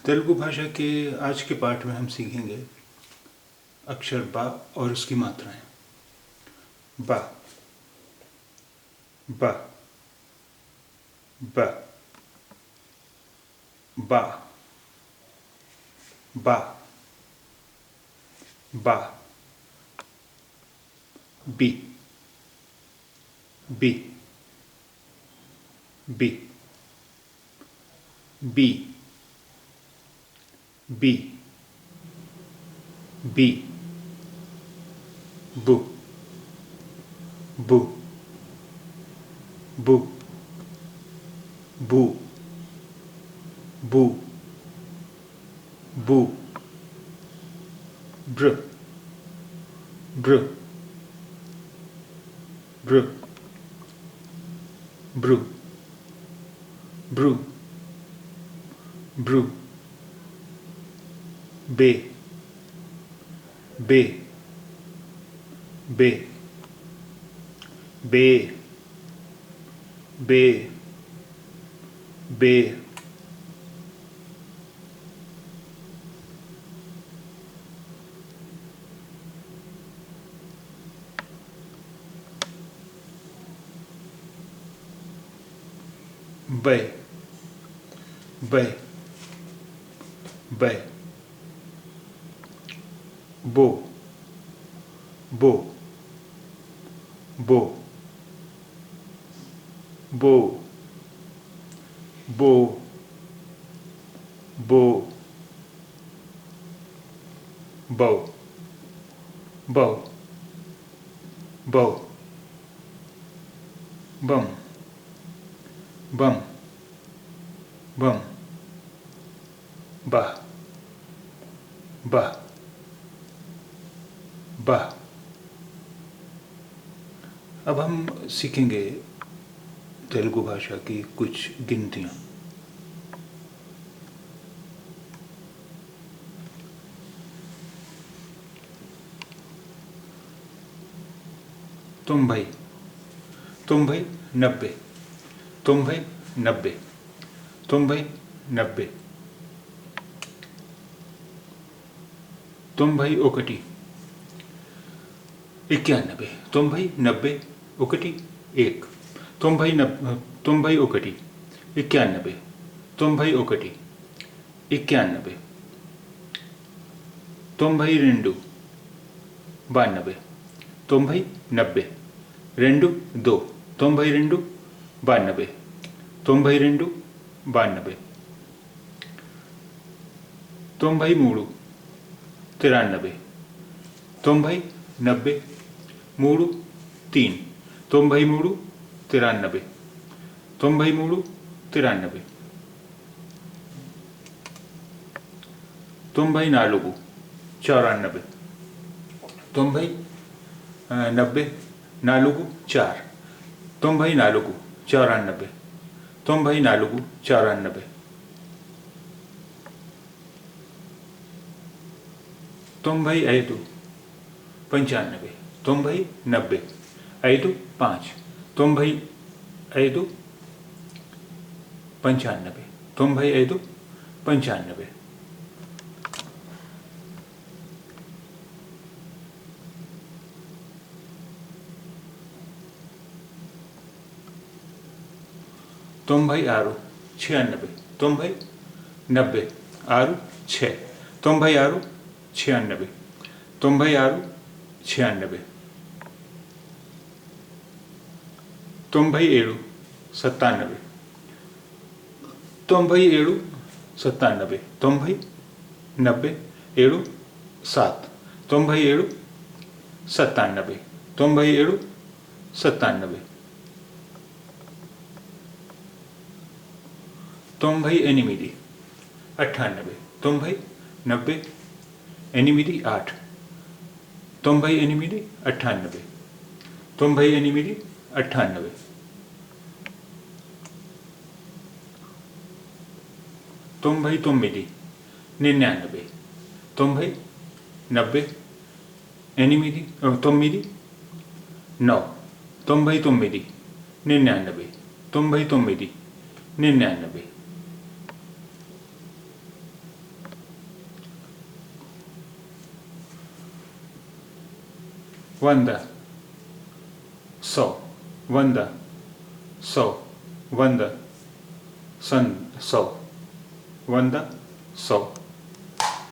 तेलुगु भाषा के आज के पाठ में हम सीखेंगे अक्षर बा और उसकी मात्राएं। बा बा बा बा बा बा बी बी बी बी बी बी बू बू बू बू बू बू ब्र ब्र ब्र ब्रू ब्रू ब्रू बे बे बे बे बे बे बै बै बै बो बो बो बो बो बो बो बो बो बम बम बम बा बा बा। अब हम सीखेंगे तेलुगु भाषा की कुछ गिनतियाँ। तोंभई तोंभई 90 तोंभई 90 तोंभई 90 तोंभई ओकटी 91 तोंभई 90 ओकटी 1 तोंभई ओकटी 91 तोंभई ओकटी 91 तोंभई रेंडु 92 तोंभई 90 रेंडु 2 तोंभई रेंडु 92 तोंभई रेंडु 92 तोंभई मूडु 93 तोंभई 90 मूडु 3 तोंभई मूडु 93 तोंभई मूडु 93 तोंभई नालुगु 94 तोंभई 90 नालुगु 4 तोंभई नालुगु 94 तोंभई नालुगु 94 तोंभई 5 95 तोंभई 90 5 5 तोंभई 5 95 तोंभई 5 95 तोंभई 6 96 तोंभई 90 6 6 तोंभई 96 तोंभई 96 तोंभई 97 तोंभई 97 तोंभई 90 7 तोंभई 97 तोंभई 97 तोंभई 98 तोंभई 90 8 तोंभई 98 तोंभई 98 तोंभई 99 तोंभई 90 9 तोंभई 99 तोंभई 99 वंदा, सौ, वंदा, सौ, वंदा, सन, सौ, वंदा, सौ।